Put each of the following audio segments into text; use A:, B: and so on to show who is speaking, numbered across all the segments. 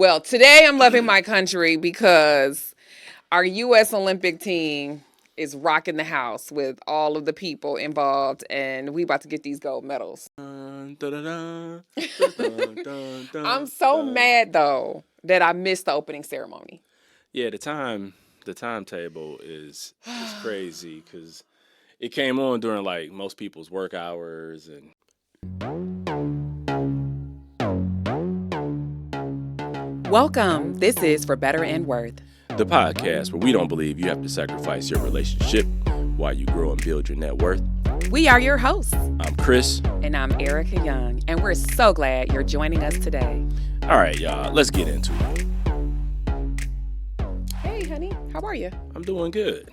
A: Well, today I'm loving my country because our U.S. Olympic team is rocking the house with all of the people involved, and we about to get these gold medals.
B: Dun, dun, dun, dun, dun, dun,
A: I'm
B: dun,
A: so
B: dun.
A: mad though that I missed the opening ceremony.
B: Yeah, the timetable is crazy because it came on during like most people's work hours, and
A: Welcome. This is For Better and Worth.
B: the podcast where we don't believe you have to sacrifice your relationship while you grow and build your net worth.
A: We are your hosts,
B: I'm Chris.
A: and I'm Ericka Young, and we're so glad you're joining us today.
B: All right, y'all, let's get into it.
A: Hey, honey, how are you?
B: I'm doing good.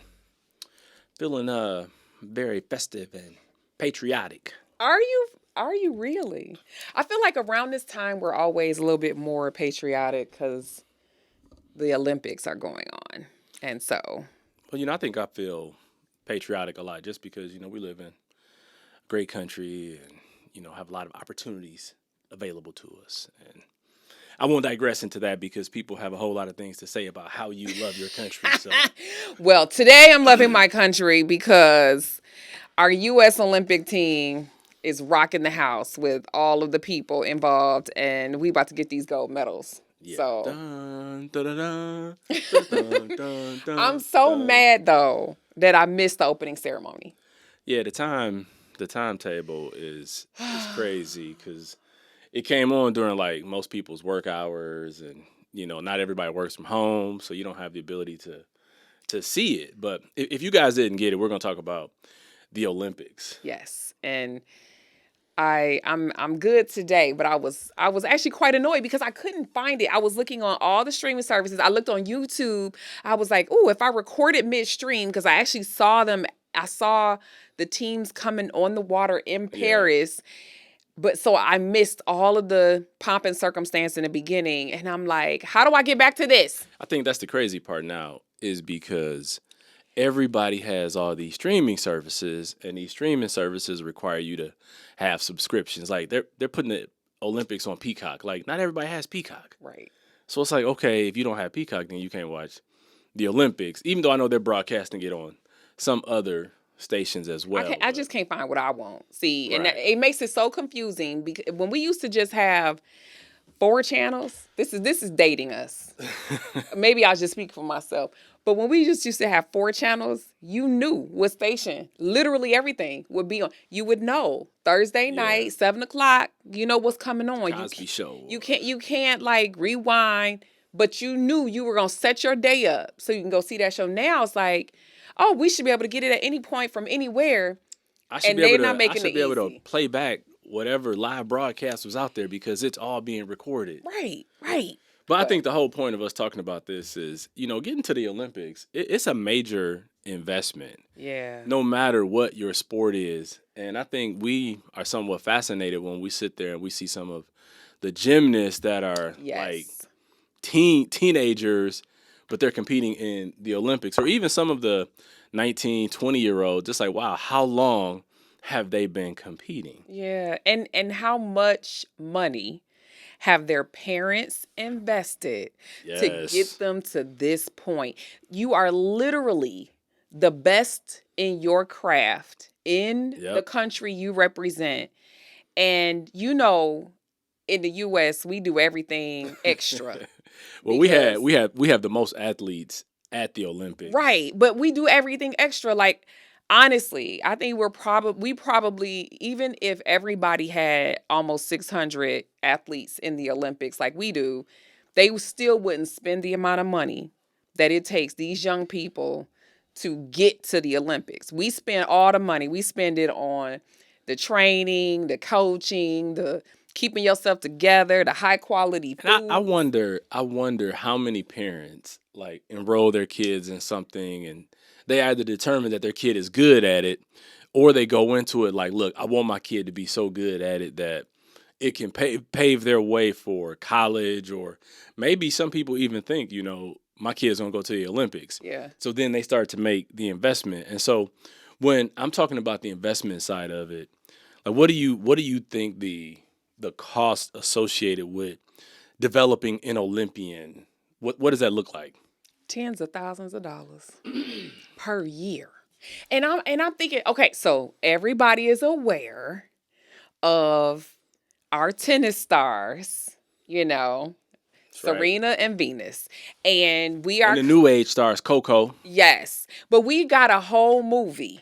B: Feeling very festive and patriotic.
A: Are you? Are you really? I feel like around this time we're always a little bit more patriotic because the Olympics are going on, and so
B: Well, I think I feel patriotic a lot just because, we live in a great country and, have a lot of opportunities available to us. And I won't digress into that because people have a whole lot of things to say about how you love your country. So,
A: well, today I'm loving my country because our U.S. Olympic team is rocking the house with all of the people involved, and we about to get these gold medals.
B: yeah.
A: So
B: Dun, dun, dun, dun, dun, dun, dun,
A: I'm so
B: dun.
A: mad though that I missed the opening ceremony.
B: Yeah, the timetable is crazy because it came on during like most people's work hours, and not everybody works from home, so you don't have the ability to see it. But if you guys didn't get it, we're gonna talk about the Olympics.
A: Yes, and I'm good today, but I was actually quite annoyed because I couldn't find it. I was looking on all the streaming services. I looked on YouTube. I was like, "Oh, if I recorded midstream because I actually saw them. I saw the teams coming on the water in
B: Yeah.
A: Paris." But so I missed all of the pomp and circumstance in the beginning, and I'm like, "How do I get back to this?"
B: I think that's the crazy part now is because everybody has all these streaming services, and these streaming services require you to have subscriptions. Like they're putting the Olympics on Peacock. Like not everybody has Peacock.
A: Right.
B: So it's like, okay, if you don't have Peacock, then you can't watch the Olympics, even though I know they're broadcasting it on some other stations as well.
A: I
B: but-
A: just can't find what I want. See, and
B: Right.
A: it makes it so confusing because when we used to just have four channels, this is dating us. Maybe I'll just speak for myself. But when we just used to have four channels, you knew what station, literally everything would be on. You would know Thursday
B: Yeah.
A: night, 7 o'clock. You know what's coming on.
B: Cosby Show.
A: You can't like rewind, but you knew you were gonna set your day up so you can go see that show. Now it's like, oh, we should be able to get it at any point from anywhere.
B: I should
A: And
B: be
A: they're
B: able to.
A: not
B: I
A: making
B: should
A: it
B: be able to
A: easy.
B: play back whatever live broadcast was out there because it's all being recorded.
A: Right.
B: But I think the whole point of us talking about this is, getting to the Olympics, it's a major investment,
A: Yeah.
B: no matter what your sport is. And I think we are somewhat fascinated when we sit there and we see some of the gymnasts that are like
A: Yes.
B: teenagers, but they're competing in the Olympics, or even some of the 19, 20-year-olds, just like, wow, how long have they been competing?
A: Yeah. And how much money have their parents invested to
B: Yes.
A: get them to this point? You are literally the best in your craft in the
B: Yep.
A: country you represent. And in the US we do everything extra.
B: Well,
A: because-
B: we have the most athletes at the Olympics.
A: Right, but we do everything extra. Like honestly, I think we probably even if everybody had almost 600 athletes in the Olympics like we do, they still wouldn't spend the amount of money that it takes these young people to get to the Olympics. We spend all the money. We spend it on the training, the coaching, the keeping yourself together, the high quality food.
B: And I wonder how many parents like enroll their kids in something and they either determine that their kid is good at it or they go into it like, look, I want my kid to be so good at it that it can pave their way for college, or maybe some people even think, my kid's gonna go to the Olympics.
A: Yeah.
B: So then they start to make the investment. And so when I'm talking about the investment side of it, like what do you think the cost associated with developing an Olympian? What does that look like?
A: Tens of thousands of dollars per year. And I'm thinking, okay, so everybody is aware of our tennis stars, you know,
B: That's right.
A: Serena and Venus. And we
B: And
A: are
B: the new age stars, Coco.
A: yes, but we got a whole movie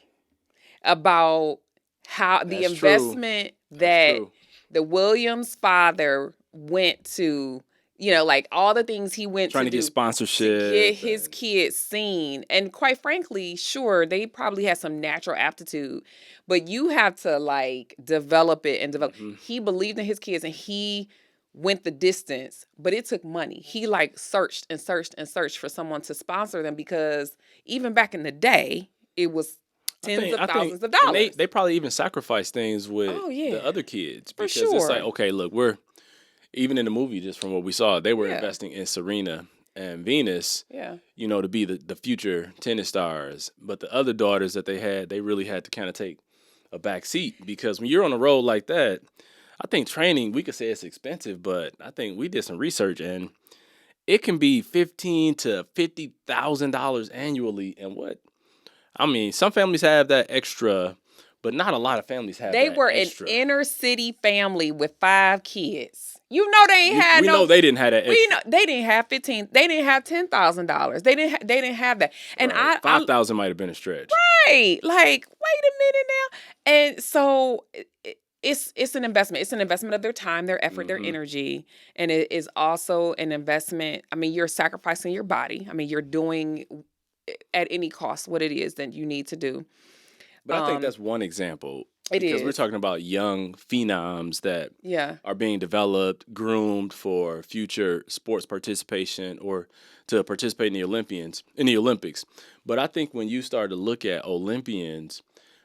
A: about how the
B: That's true.
A: investment
B: That's
A: that
B: true.
A: the Williams father went to, like all the things he went
B: Trying
A: to
B: to get
A: do to get
B: sponsorship
A: his
B: and
A: kids seen. And quite frankly, sure, they probably had some natural aptitude, but you have to like develop it and develop.
B: mhm.
A: He believed in his kids and he went the distance, but it took money. He like searched and searched and searched for someone to sponsor them because even back in the day, it was tens of
B: I think,
A: thousands of
B: and
A: dollars.
B: they probably even sacrifice things with
A: Oh
B: the
A: yeah,
B: other kids
A: for
B: because it's like,
A: sure.
B: okay, look, we're even in the movie, just from what we saw, they were
A: Yeah,
B: investing in Serena and Venus,
A: yeah.
B: to be the future tennis stars. But the other daughters that they had, they really had to kind of take a back seat because when you're on a road like that, I think training, we could say it's expensive, but I think we did some research and it can be $15,000 to $50,000 annually. And what I mean, some families have that extra, but not a lot of families have
A: They
B: that
A: were an
B: extra.
A: inner city family with 5 kids. You know they ain't had
B: We
A: no.
B: know they didn't have that
A: We
B: extra.
A: know they didn't have 15. They didn't have $10,000. They didn't have that. And
B: Right.
A: I
B: 5,000 might have been a stretch.
A: right like wait a minute now. And so it's an investment. It's an investment of their time, their effort, their
B: hmm
A: energy, and it is also an investment. I mean, you're sacrificing your body. I mean, you're doing at any cost what it is that you need to do.
B: But I think
A: Um,
B: that's one example
A: it
B: because we're
A: is.
B: talking about young phenoms that
A: Yeah.
B: are being developed, groomed for future sports participation or to participate in the Olympics. But I think when you start to look at Olympians,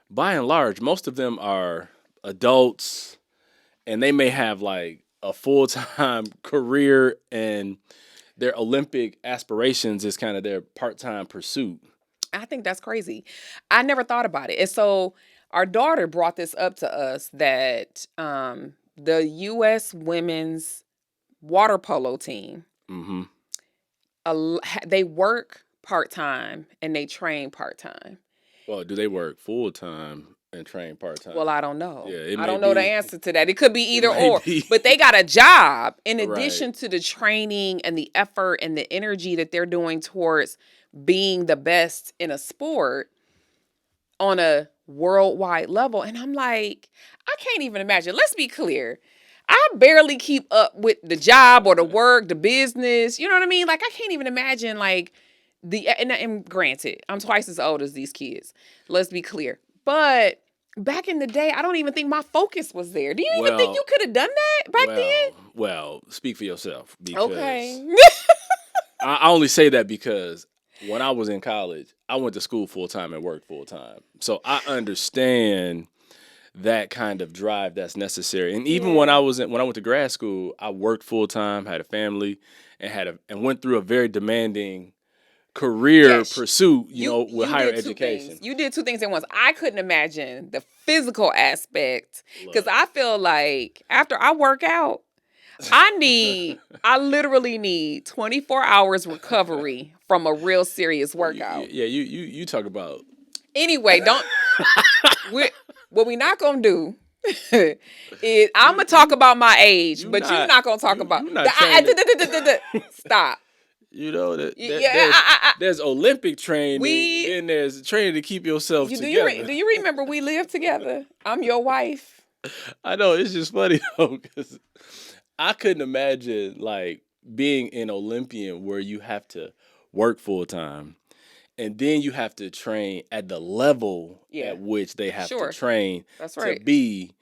B: by and large, most of them are adults and they may have like a full time career and their Olympic aspirations is kind of their part time pursuit.
A: I think that's crazy. I never thought about it. And so our daughter brought this up to us that the US women's water polo team,
B: hmm
A: they work part-time and they train part-time.
B: Well, do they work full time and train part
A: Well,
B: time?
A: I don't know.
B: Yeah, it
A: I
B: may
A: don't know the
B: be.
A: answer to that. It could be
B: It
A: either
B: might
A: or.
B: be
A: But they got a job in
B: right.
A: addition to the training and the effort and the energy that they're doing towards being the best in a sport on a worldwide level. And I'm like, I can't even imagine. Let's be clear. I barely keep up with the job or the work, the business. You know what I mean? Like I can't even imagine like and granted, I'm twice as old as these kids. Let's be clear. But back in the day, I don't even think my focus was there. Do you even think you
B: Well,
A: could have done that back
B: well. Speak for yourself
A: then?
B: because
A: Okay.
B: I only say that because when I was in college, I went to school full time and worked full time, so I understand that kind of drive that's necessary. And even when
A: Yeah.
B: when I went to grad school, I worked full time, had a family, and and went through a very demanding career
A: Yes.
B: pursuit. With
A: You
B: higher
A: did two things.
B: education.
A: You did two things at once. I couldn't imagine the physical aspect because
B: Look.
A: I feel like after I work out, I literally need 24 hours recovery from a real serious workout.
B: Yeah, you talk about
A: Anyway, don't we what we not gonna do is I'm
B: you
A: gonna talk about my age,
B: you
A: but you're
B: not
A: not gonna talk about
B: you not training.
A: stop.
B: That
A: Yeah,
B: there's Olympic training,
A: we
B: then there's training to keep yourself
A: you
B: together.
A: do you remember we lived together? I'm your wife.
B: I know it's just funny though because I couldn't imagine like being an Olympian where you have to work full time and then you have to train at the level
A: Yeah,
B: at which they have to
A: sure.
B: train
A: That's
B: to
A: right.
B: be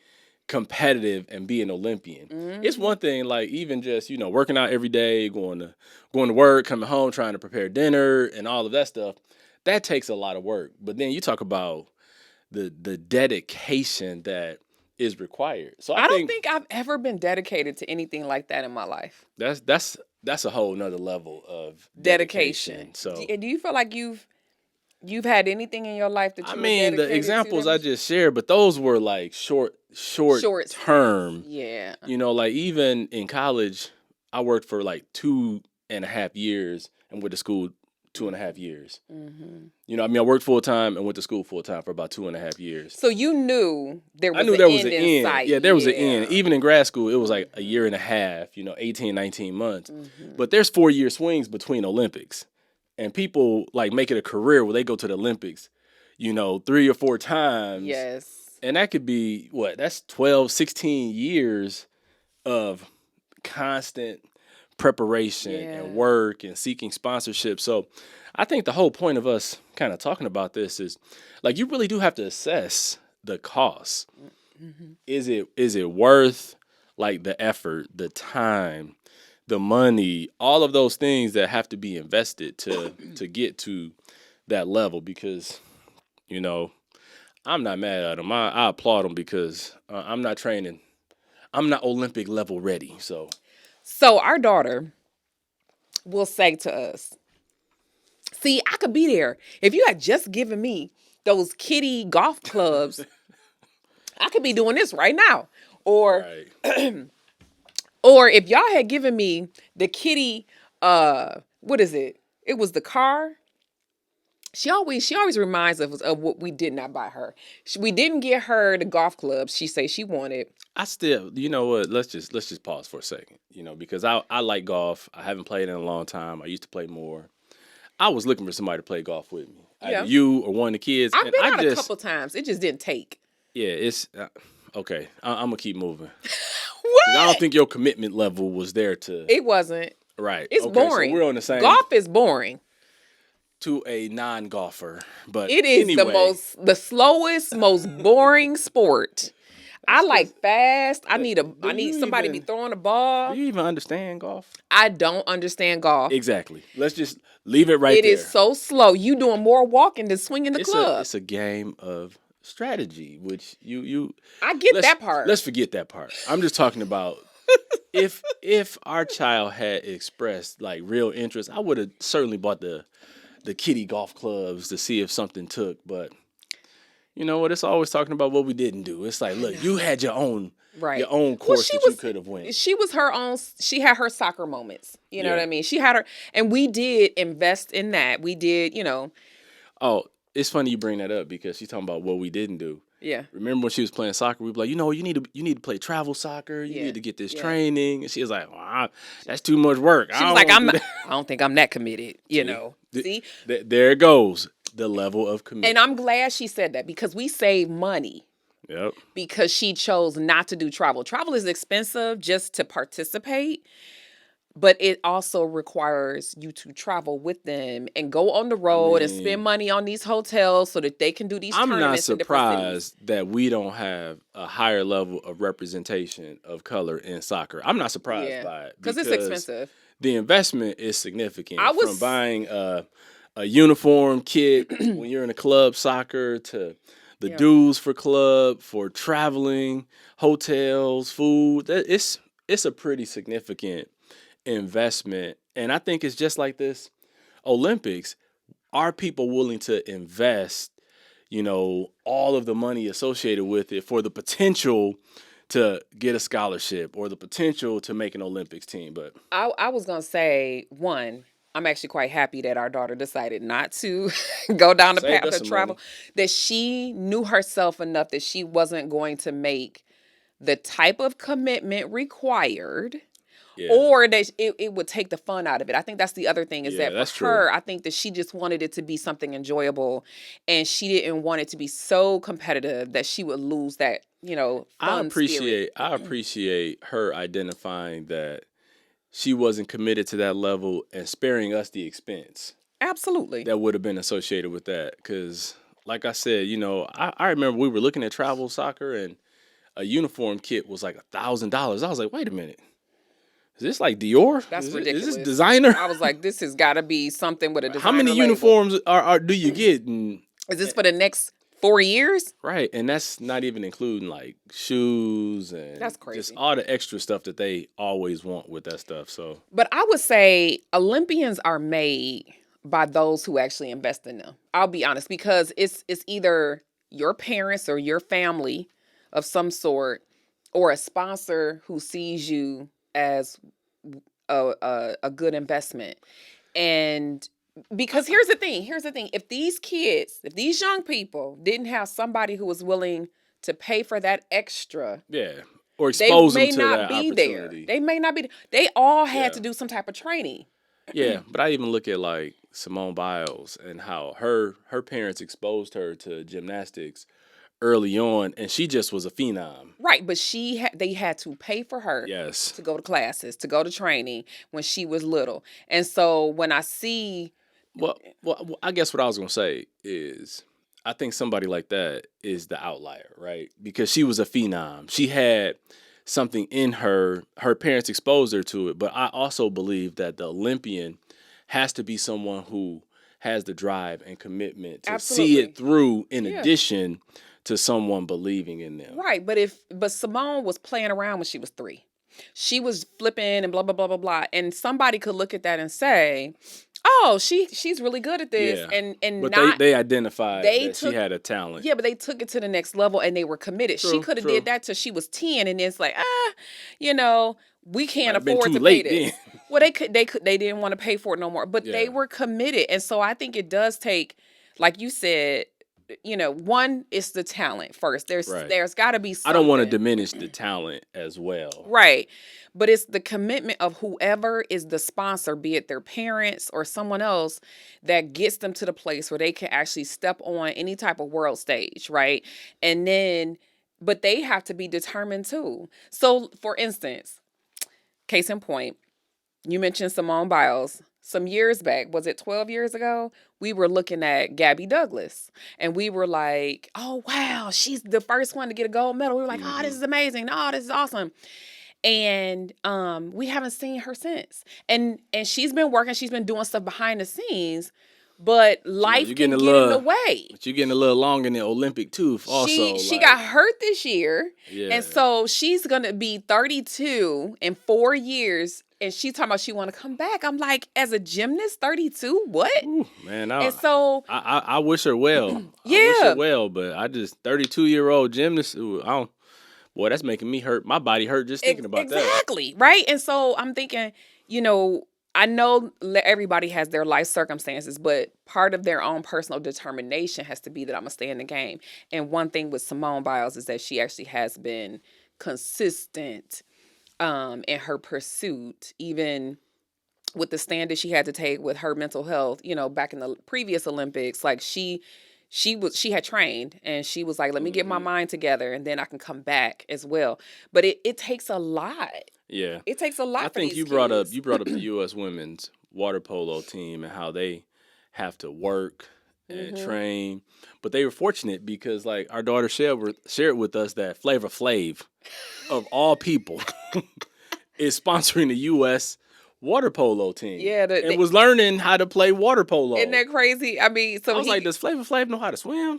B: competitive and be an Olympian. It's
A: Hmm.
B: one thing like even just, working out every day, going to work, coming home, trying to prepare dinner and all of that stuff. That takes a lot of work. But then you talk about the dedication that is required. So I
A: I don't
B: think
A: think I've ever been dedicated to anything like that in my life.
B: that's a whole nother level of
A: Dedication.
B: dedication. So
A: Do you feel like you've had anything in your life that
B: I
A: you were
B: mean the
A: dedicated to
B: examples
A: that
B: I
A: was
B: just shared, but those were like short
A: short stints?
B: term.
A: Yeah.
B: Like even in college, I worked for like 2.5 years and went to school 2.5 years. You know, I mean, I worked full time and went to school full time for about 2.5 years.
A: So you knew there
B: I
A: was
B: knew
A: an
B: there was
A: end
B: an
A: in
B: end.
A: sight.
B: Yeah, there was an end.
A: Yeah.
B: Even in grad school, it was like a year and a half, 18, 19 months. But there's 4-year swings between Olympics. And people like make it a career where they go to the Olympics, 3 or 4 times.
A: Yes.
B: And that could be that's 12, 16 years of constant preparation and work and seeking sponsorship. So I think the whole point of us kind of talking about this is like you really do have to assess the cost. Is it worth like the effort, the time, the money, all of those things that have to be invested to get to that level? Because I'm not mad at them. I applaud them because I'm not training. I'm not Olympic level ready.
A: So our daughter will say to us, see, I could be there. If you had just given me those kiddie golf clubs, I could be doing this right now. Or
B: right.
A: or if y'all had given me the kiddie, what is it? It was the car. She always reminds us of what we did not buy her. We didn't get her the golf clubs she say she wanted.
B: I still, you know what? Let's just pause for a second. Because I like golf. I haven't played in a long time. I used to play more. I was looking for somebody to play golf with me.
A: Yeah.
B: Either you or one of the kids.
A: I've been out a couple times. It just didn't take.
B: Yeah, it's okay. I'm gonna keep moving.
A: What?
B: I don't think your commitment level was there to.
A: It wasn't.
B: Right.
A: It's
B: okay,
A: boring.
B: So we're on the same.
A: Golf is boring.
B: To a non-golfer, but
A: it is
B: anyway.
A: the slowest, most boring sport. I like fast. I need somebody to be throwing a ball.
B: Do you even understand golf?
A: I don't understand golf.
B: Exactly. Let's just leave it right there.
A: It is so slow. You doing more walking than swinging the club.
B: It's a game of strategy, which you.
A: I get that part.
B: Let's forget that part. I'm just talking about if our child had expressed like real interest, I would have certainly bought the kiddie golf clubs to see if something took. But you know what? It's always talking about what we didn't do. It's like, look, you had your own course you could have went.
A: She was her own. She had her soccer moments. You know what I mean? She had her, and we did invest in that. We did,
B: Oh, it's funny you bring that up because she's talking about what we didn't do.
A: Yeah.
B: Remember when she was playing soccer? We were like, you need to play travel soccer. You need to get this training. And she was like, well, that's too much work.
A: She was like, I don't think I'm that committed. See,
B: there it goes. The level of commitment.
A: And I'm glad she said that because we save money.
B: Yep.
A: Because she chose not to do travel. Travel is expensive just to participate. But it also requires you to travel with them and go on the road and spend money on these hotels so that they can do these tournaments.
B: I'm not surprised that we don't have a higher level of representation of color in soccer. I'm not surprised by it.
A: Because it's expensive.
B: The investment is significant. From buying a uniform kit when you're in a club soccer to the dues for club, for traveling, hotels, food. It's a pretty significant investment. And I think it's just like this Olympics. Are people willing to invest, all of the money associated with it for the potential to get a scholarship or the potential to make an Olympics team? But
A: I was going to say, one, I'm actually quite happy that our daughter decided not to go down the path of travel, that she knew herself enough that she wasn't going to make the type of commitment required. Yeah. Or that it would take the fun out of it. I think that's the other thing is that for her, I think that she just wanted it to be something enjoyable, and she didn't want it to be so competitive that she would lose that, fun spirit.
B: I appreciate her identifying that she wasn't committed to that level and sparing us the expense.
A: Absolutely.
B: That would have been associated with that. Because, like I said, I remember we were looking at travel soccer and a uniform kit was like $1,000. I was like, wait a minute. Is this like Dior?
A: That's ridiculous.
B: Is this designer?
A: I was like, this has got to be something with a designer
B: How many
A: label.
B: uniforms do you get?
A: Is this for the next 4 years?
B: Right, and that's not even including like shoes and
A: that's crazy.
B: Just all the extra stuff that they always want with that stuff. So,
A: but I would say Olympians are made by those who actually invest in them. I'll be honest, because it's either your parents or your family of some sort, or a sponsor who sees you as a good investment. And because here's the thing, if these kids, if these young people didn't have somebody who was willing to pay for that extra,
B: Yeah. Or
A: they
B: expose them
A: may
B: to
A: not
B: that
A: be there.
B: opportunity.
A: They may not be. They all had
B: Yeah.
A: to do some type of training.
B: Yeah, but I even look at like Simone Biles and how her parents exposed her to gymnastics early on, and she just was a phenom.
A: Right, but they had to pay for her
B: Yes.
A: to go to classes, to go to training when she was little. And so when I see,
B: Well, I guess what I was gonna say is I think somebody like that is the outlier, right? Because she was a phenom. She had something in her. Her parents exposed her to it, but I also believe that the Olympian has to be someone who has the drive and commitment to see
A: absolutely,
B: it through in
A: yeah,
B: addition to someone believing in them.
A: right. But Simone was playing around when she was 3. She was flipping and blah blah blah blah blah. And somebody could look at that and say, "Oh, she's really good at this,"
B: Yeah.
A: and
B: But they
A: not
B: they identified
A: they
B: that she
A: took.
B: had a talent.
A: Yeah, but they took it to the next level and they were committed. She
B: True,
A: could have
B: true.
A: did that till she was 10, and it's like, you know, we can't
B: Might have been
A: afford
B: too
A: to pay
B: late
A: this.
B: then.
A: Well, they didn't want to pay for it no more, but they
B: Yeah.
A: were committed. And so I think it does take, like you said, one is the talent first.
B: Right.
A: There's got to be
B: I don't want to
A: something.
B: diminish the talent as well.
A: Right. But it's the commitment of whoever is the sponsor, be it their parents or someone else, that gets them to the place where they can actually step on any type of world stage, right? And then, but they have to be determined too. So, for instance, case in point, you mentioned Simone Biles. Some years back, was it 12 years ago? We were looking at Gabby Douglas and we were like, oh, wow, she's the first one to get a gold medal. We were like, oh, this is amazing. Oh, this is awesome. And we haven't seen her since. And she's been working, she's been doing stuff behind the scenes, but life
B: you're
A: can
B: getting a
A: get in the
B: little,
A: way.
B: but you're getting a little long in the Olympic tooth also.
A: She got hurt this year.
B: Yeah.
A: And so she's gonna be 32 in 4 years. And she's talking about she want to come back. I'm like, as a gymnast, 32, what?
B: Ooh, man,
A: And so
B: I wish her well. I wish
A: yeah,
B: her well, but I just 32-year-old gymnast. Ooh, I don't. Boy, that's making me hurt. My body hurt just thinking about that.
A: exactly, right? And so I'm thinking, I know everybody has their life circumstances, but part of their own personal determination has to be that I'm gonna stay in the game. And one thing with Simone Biles is that she actually has been consistent in her pursuit, even with the stand that she had to take with her mental health, back in the previous Olympics. Like she had trained and she was like, let me get my mind together and then I can come back as well. But it takes a lot.
B: Yeah.
A: It takes a lot.
B: I
A: for
B: think
A: these
B: you brought up
A: kids.
B: the U.S. women's water polo team and how they have to work and train, but they were fortunate because like our daughter shared with us that Flavor Flav, of all people, is sponsoring the U.S. water polo team.
A: Yeah,
B: and was learning how to play water polo.
A: Isn't that crazy? I mean, so
B: I was like, does Flavor Flav know how to swim?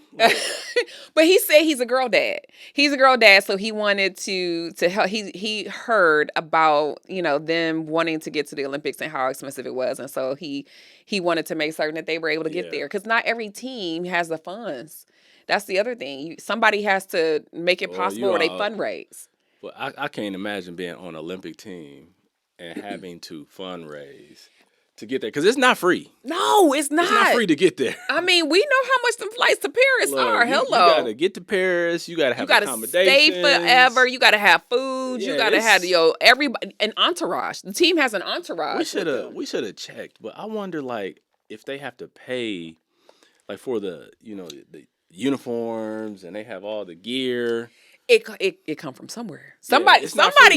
A: but he said he's a girl dad. He's a girl dad, so he wanted to help. He heard about them wanting to get to the Olympics and how expensive it was, and so he wanted to make certain that they were able to get there because not every team has the funds. That's the other thing. Somebody has to make it possible, or they fundraise.
B: Well, I can't imagine being on an Olympic team and having to fundraise to get there because it's not free.
A: No, it's not.
B: It's not free to get there.
A: I mean, we know how much them flights to Paris are. Hello,
B: you gotta get to Paris. You gotta have accommodations.
A: Stay forever. You gotta have food.
B: Yeah,
A: you gotta have everybody an entourage. The team has an entourage.
B: We should have checked, but I wonder like if they have to pay like for the the uniforms and they have all the gear.
A: It come from somewhere. Somebody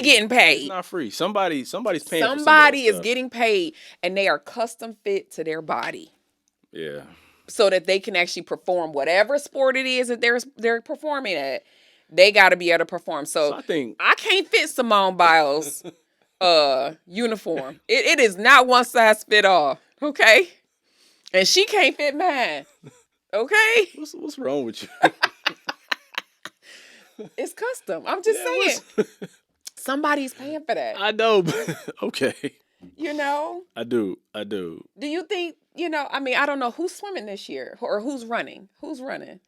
A: getting paid.
B: It's not free. Somebody's paying.
A: Somebody is getting paid, and they are custom fit to their body.
B: Yeah.
A: So that they can actually perform whatever sport it is that they're performing at. They got to be able to perform. So I can't fit Simone Biles' uniform. It is not one size fit all. Okay, and she can't fit mine. Okay.
B: What's wrong with you?
A: It's custom. I'm just saying. Somebody's paying for that.
B: I know, but okay. I do.
A: Do you think, I mean, I don't know who's swimming this year or who's running. Who's running?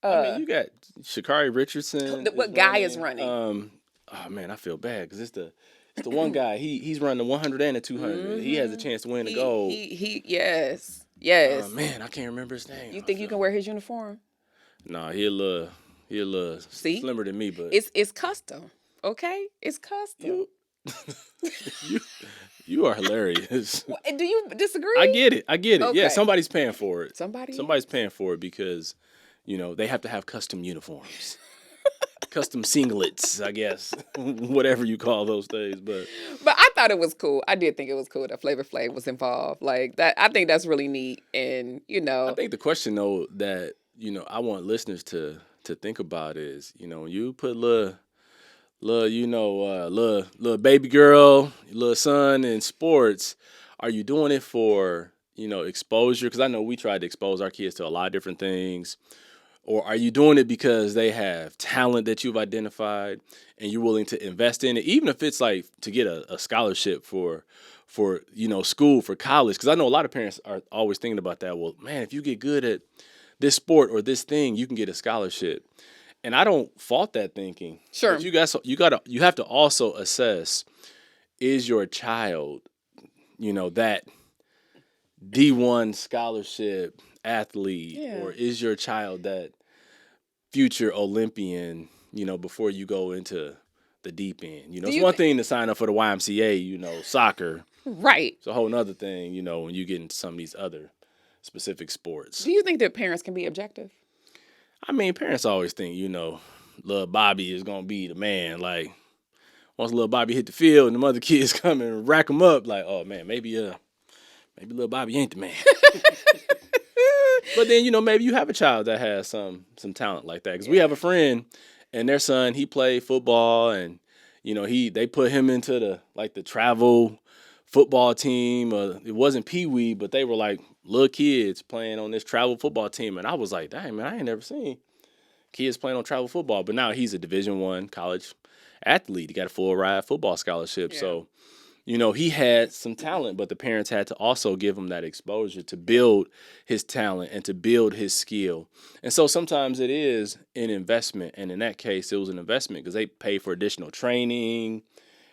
B: I mean, you got Sha'Carri Richardson.
A: What guy is running?
B: Oh man, I feel bad because It's the one guy. He's running the 100 and the 200. He has a
A: Mm-hmm.
B: chance to win the
A: He
B: gold.
A: he yes. Yes.
B: Man, I can't remember his name.
A: You
B: I
A: think you
B: feel.
A: can wear his uniform?
B: Nah, he a little
A: See?
B: slimmer than me, but
A: It's custom. Okay? It's custom.
B: you you you are hilarious.
A: Do you
B: I
A: disagree?
B: get it. I get it. Yeah,
A: Okay.
B: somebody's paying for it.
A: Somebody
B: Somebody's
A: is.
B: paying for it because, they have to have custom uniforms. Custom singlets, I guess. Whatever you call those things. But
A: But I thought it was cool. I did think it was cool that Flavor Flav was involved. Like that, I think that's really neat. And
B: I think the question though that, I want listeners to think about is, when you put little baby girl, little son in sports, are you doing it for, exposure? Because I know we tried to expose our kids to a lot of different things. Or are you doing it because they have talent that you've identified and you're willing to invest in it, even if it's like to get a scholarship for school, for college? Because I know a lot of parents are always thinking about that. Well, man, if you get good at this sport or this thing, you can get a scholarship. And I don't fault that thinking.
A: sure.
B: But you have to also assess, is your child, that D1 scholarship athlete,
A: Yeah.
B: or is your child that future Olympian, before you go into the deep end?
A: Do
B: It's
A: you
B: one thing to sign up for the YMCA, soccer.
A: right?
B: It's a whole nother thing, when you get into some of these other specific sports.
A: Do you think that parents can be objective?
B: I mean, parents always think, little Bobby is going to be the man. Like, once little Bobby hit the field and the other kids come and rack him up, like, oh, man, maybe little Bobby ain't the man. But then, maybe you have a child that has some talent like that. Because we have a friend, and their son, he played football, and they put him into the travel football team. It wasn't Pee Wee, but they were like little kids playing on this travel football team, and I was like, dang man, I ain't never seen kids playing on travel football. But now he's a Division I college athlete. He got a full ride football scholarship.
A: Yeah.
B: So he had some talent, but the parents had to also give him that exposure to build his talent and to build his skill. And so sometimes it is an investment. And in that case, it was an investment because they paid for additional training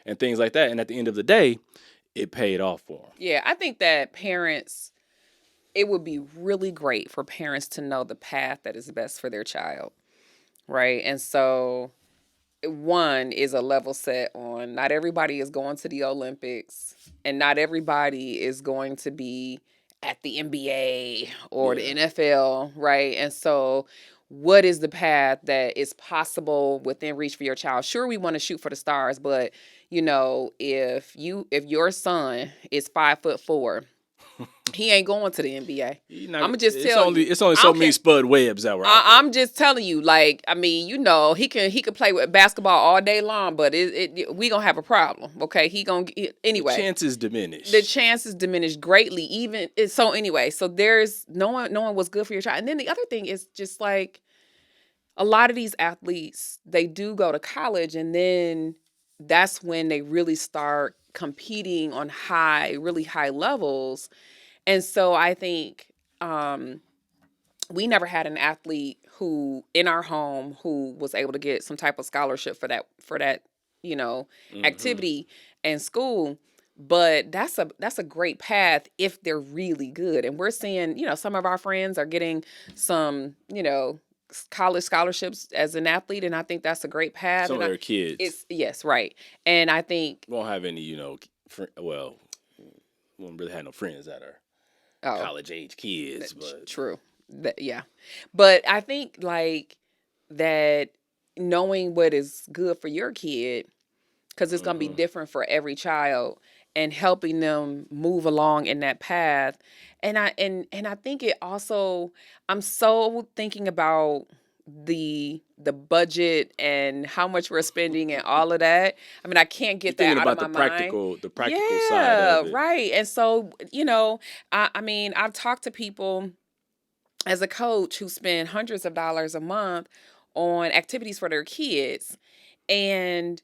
B: and things like that. And at the end of the day, it paid off for him.
A: Yeah, I think that parents, it would be really great for parents to know the path that is best for their child, right? And so one is a level set on not everybody is going to the Olympics and not everybody is going to be at the NBA or the NFL, right? And so what is the path that is possible within reach for your child? Sure, we want to shoot for the stars, but if your son is 5'4", he ain't going to the NBA. I'm gonna just tell you.
B: It's only so many Spud Webbs that were out there.
A: I'm just telling you, like, I mean, he could play with basketball all day long, but we gonna have a problem, okay? Anyway.
B: The chances diminish.
A: The chances diminish greatly. So there's knowing what's good for your child, and then the other thing is just like a lot of these athletes, they do go to college, and then that's when they really start competing on really high levels. And so I think we never had an athlete who in our home who was able to get some type of scholarship for that activity and school. But that's a great path if they're really good. And we're seeing, some of our friends are getting some, college scholarships as an athlete, and I think that's a great path.
B: Some of their kids.
A: Yes, right. And I think
B: won't have any, won't really have no friends that are college age kids. But
A: true. Yeah. But I think like that knowing what is good for your kid, because it's going to be different for every child, and helping them move along in that path. And I think it also, I'm so thinking about the budget and how much we're spending and all of that. I mean, I can't get that out of my mind.
B: The practical side of it.
A: Right. And so, I mean, I've talked to people as a coach who spend hundreds of dollars a month on activities for their kids, and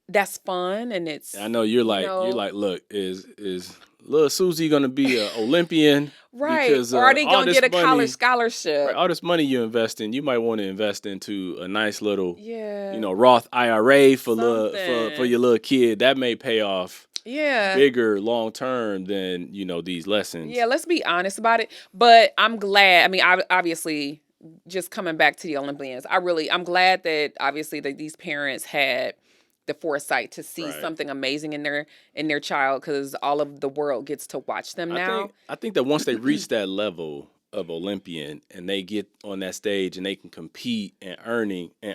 A: that's fun, and it's.
B: I know you're like, look, is little Susie gonna be an Olympian?
A: Right.
B: because
A: Or are they
B: all
A: gonna
B: this
A: get a college
B: money, right,
A: scholarship?
B: all this money you invest in, you might want to invest into a nice little,
A: Yeah.
B: Roth IRA for
A: Something.
B: your little kid. That may pay off
A: Yeah.
B: bigger long term than these
A: Yeah,
B: lessons.
A: let's be honest about it. But I'm glad. I mean, obviously, just coming back to the Olympians, I'm glad that obviously that these parents had the foresight to see
B: Right.
A: something amazing in their child because all of the world gets to watch them now.
B: I think that once they reach that level of Olympian and they get on that stage and they can compete and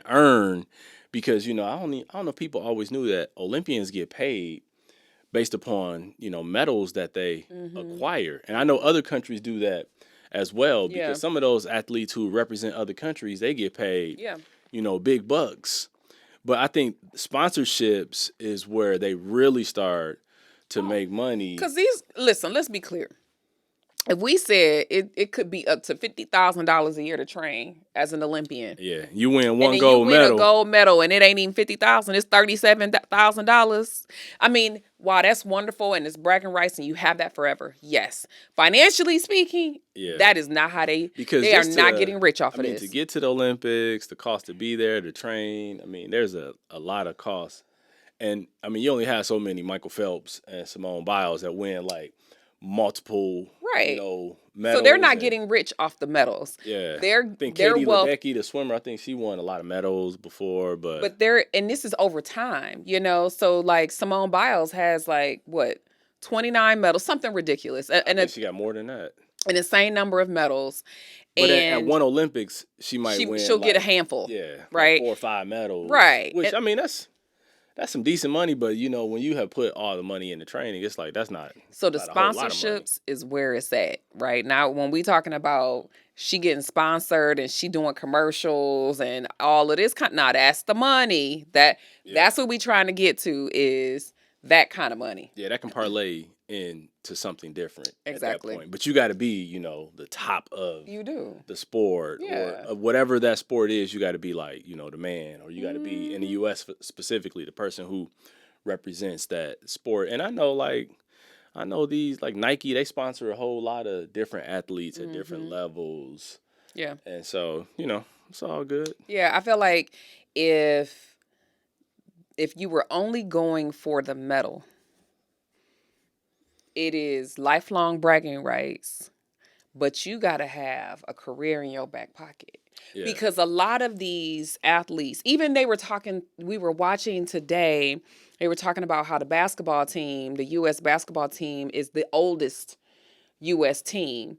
B: earn, because I don't know, people always knew that Olympians get paid based upon medals that they
A: Mm-hmm.
B: acquire, and I know other countries do that as well,
A: Yeah.
B: because some of those athletes who represent other countries, they get paid
A: Yeah.
B: big bucks. But I think sponsorships is where they really start to make money.
A: Because listen, let's be clear. If we said it could be up to $50,000 a year to train as an Olympian,
B: Yeah, you win
A: and
B: one
A: then you
B: gold
A: win a
B: medal.
A: gold medal, and it ain't even 50,000, it's $37,000. I mean, wow, that's wonderful, and it's bragging rights, and you have that forever. Yes, financially speaking,
B: Yeah,
A: that is not how
B: because
A: they are
B: just
A: not getting rich off
B: I
A: of
B: mean, to
A: this.
B: get to the Olympics, the cost to be there, to train. I mean, there's a lot of costs, and I mean, you only have so many Michael Phelps and Simone Biles that win like multiple,
A: Right. So
B: medals.
A: they're not
B: And,
A: getting rich off the medals.
B: yeah, I think
A: Their
B: Katie
A: wealth,
B: Ledecky, the swimmer, I think she won a lot of medals before, but
A: and this is over time, So like Simone Biles has like what 29 medals, something ridiculous,
B: I
A: and
B: think she got more than that.
A: an insane number of medals,
B: But at
A: and
B: one Olympics, she might win.
A: she'll get a
B: Like,
A: handful,
B: yeah, like
A: right?
B: 4 or 5 medals.
A: Right.
B: Which I mean, that's some decent money. But when you have put all the money into training, it's like that's
A: So the
B: not a whole lot of money.
A: sponsorships is where it's at right now. When we talking about she getting sponsored and she doing commercials and all of this kind, now that's the money that's what we trying to get to is that kind of money.
B: Yeah, that can parlay into something different
A: Exactly.
B: at that point. But you got to be, the top of
A: You do.
B: the sport,
A: Yeah.
B: or whatever that sport is. You got to be like, the man, or you got to be in the U.S. specifically the person who represents that sport. And I know these like Nike, they sponsor a whole lot of different athletes at different levels.
A: Yeah.
B: And so, it's all good.
A: Yeah, I feel like if you were only going for the medal, it is lifelong bragging rights, but you got to have a career in your back pocket.
B: Yeah.
A: Because a lot of these athletes, even we were watching today, they were talking about how the U.S. basketball team is the oldest U.S. team.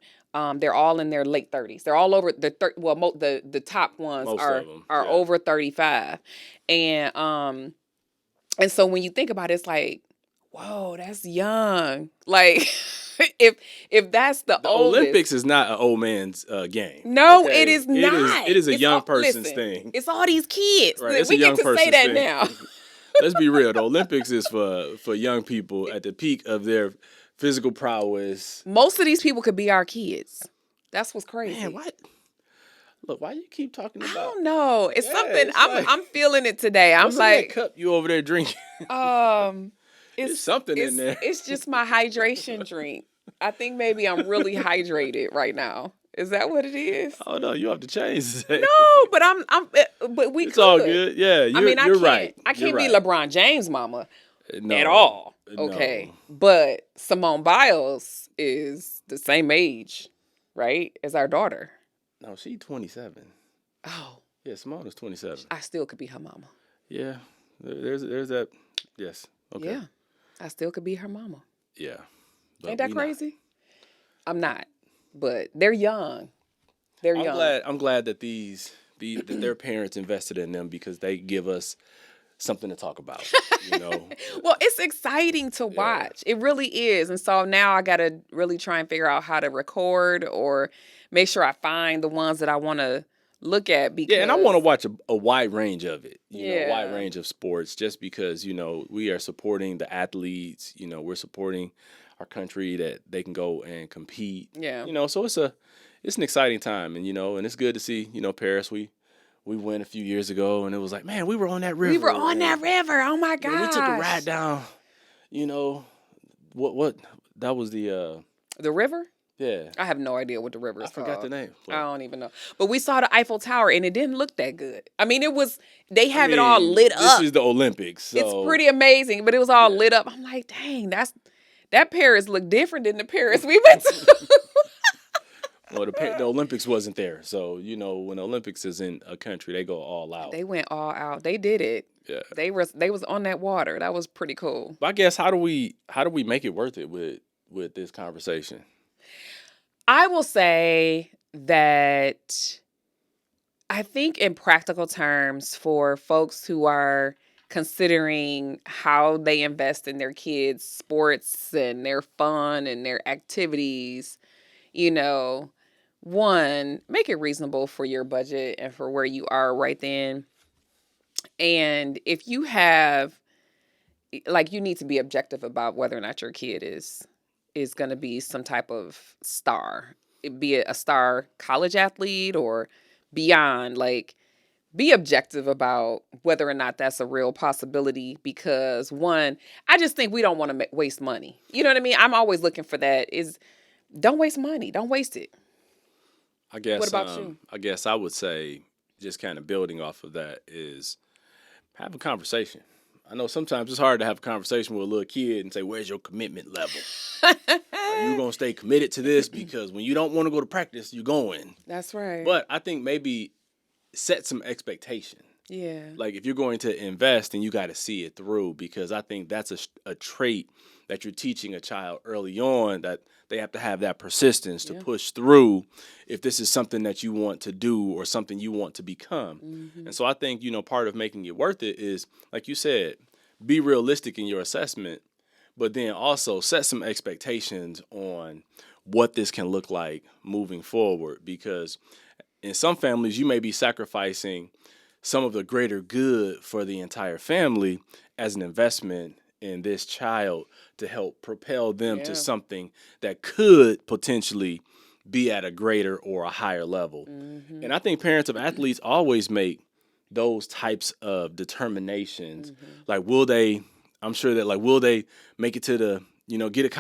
A: They're all in their late 30s. They're all over the top ones
B: Most
A: are
B: of them,
A: are
B: yeah.
A: over 35. And so when you think about it, it's like, whoa, that's young. Like if that's the oldest,
B: Olympics is not an old man's game.
A: no,
B: Okay?
A: it is not.
B: It is a
A: It's
B: young
A: all,
B: person's
A: listen,
B: thing.
A: It's all these kids.
B: Right, it's
A: We
B: a young
A: get to say
B: person's
A: that
B: thing.
A: now.
B: Let's be real. The Olympics is for young people at the peak of their physical prowess.
A: Most of these people could be our kids. That's what's crazy.
B: Man, what? Look, why you keep talking about?
A: I don't know. It's something.
B: it's
A: I'm feeling it today. I'm
B: what's in that
A: like,
B: cup you over there drinking?
A: it's
B: something in there.
A: It's just my hydration drink. I think maybe I'm really hydrated right now. Is that what it is?
B: Oh no, you have to change today.
A: No, but we
B: It's
A: could.
B: all good. Yeah, you're right.
A: I can't
B: You're
A: be
B: right.
A: LeBron James, mama,
B: No,
A: at all.
B: no.
A: Okay, but Simone Biles is the same age, right, as our daughter.
B: No, she's 27.
A: Oh,
B: Yeah, Simone is 27.
A: I still could be her mama.
B: Yeah, there's that. Yes. Okay.
A: Yeah, I still could be her mama.
B: Yeah. But
A: Ain't that
B: we not.
A: crazy? I'm not, but they're young. They're young.
B: I'm glad that that their parents invested in them, because they give us something to talk about.
A: Well, it's exciting to watch. It really is. And so now I got to really try and figure out how to record or make sure I find the ones that I want to look at. Because,
B: Yeah, and I want to watch a wide range of it. A wide
A: Yeah.
B: range of sports, just because we are supporting the athletes. We're supporting our country that they can go and compete.
A: Yeah.
B: So it's an exciting time, and it's good to see. Paris, we went a few years ago, and it was like, man, we were on that river.
A: We were on that river. Oh my gosh.
B: We took a ride down. What that was the
A: river?
B: Yeah.
A: I have no idea what the river
B: I
A: is
B: forgot the
A: called.
B: name.
A: I don't even know. But we saw the Eiffel Tower and it didn't look that good. I mean, they have it all lit
B: This
A: up.
B: is the Olympics, so
A: It's pretty amazing, but it was all
B: yeah.
A: lit up. I'm like, dang, that Paris looked different than the Paris we went to.
B: Well, the Olympics wasn't there, so when the Olympics is in a country, they go all out.
A: They went all out. They did it.
B: Yeah.
A: They was on that water. That was pretty cool.
B: But I guess how do we make it worth it with this conversation?
A: I will say that I think in practical terms for folks who are considering how they invest in their kids' sports and their fun and their activities, one, make it reasonable for your budget and for where you are right then. And if you have, you need to be objective about whether or not your kid is going to be some type of star, be it a star college athlete or beyond. Be objective about whether or not that's a real possibility, because one, I just think we don't want to waste money. You know what I mean? I'm always looking for that is don't waste money. Don't waste it.
B: I guess.
A: What about you?
B: I guess I would say, just kind of building off of that, is have a conversation. I know sometimes it's hard to have a conversation with a little kid and say, where's your commitment level? Are you going to stay committed to this? Because when you don't want to go to practice, you're going.
A: That's right.
B: But I think maybe set some expectation.
A: Yeah.
B: Like if you're going to invest, then you got to see it through, because I think that's a trait that you're teaching a child early on, that they have to have that persistence to push through if this is something that you want to do or something you want to become. Mm-hmm. And so I think, part of making it worth it is, like you said, be realistic in your assessment, but then also set some expectations on what this can look like moving forward, because in some families, you may be sacrificing some of the greater good for the entire family as an investment in this child to help propel them to something that could potentially be at a greater or a higher level. Mm-hmm. And I think parents of athletes always make those types of determinations. Mm-hmm. Like, will they make it to the, get a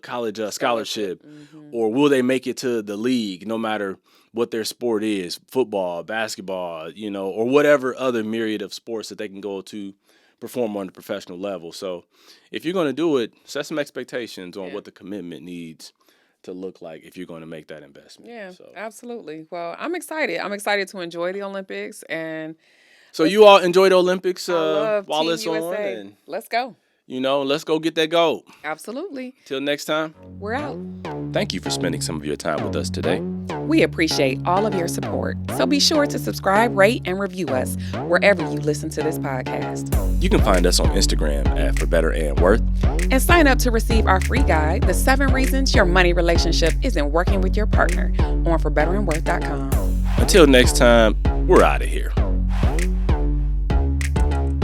B: college scholarship, mm-hmm. or will they make it to the league, no matter what their sport is, football, basketball, or whatever other myriad of sports that they can go to perform on the professional level. So if you're going to do it, set some expectations on what the commitment needs to look like if you're going to make that investment.
A: Yeah, absolutely. Well, I'm excited. I'm excited to enjoy the Olympics. And
B: so you all enjoy the Olympics
A: while
B: it's on. And
A: let's go.
B: Let's go get that gold.
A: Absolutely.
B: Till next time.
A: We're out.
B: Thank you for spending some of your time with us today.
A: We appreciate all of your support. So be sure to subscribe, rate, and review us wherever you listen to this podcast.
B: You can find us on Instagram at For Better and Worth.
A: And sign up to receive our free guide, The 7 Reasons Your Money Relationship Isn't Working with Your Partner, on ForBetterAndWorth.com.
B: Until next time, we're out of here.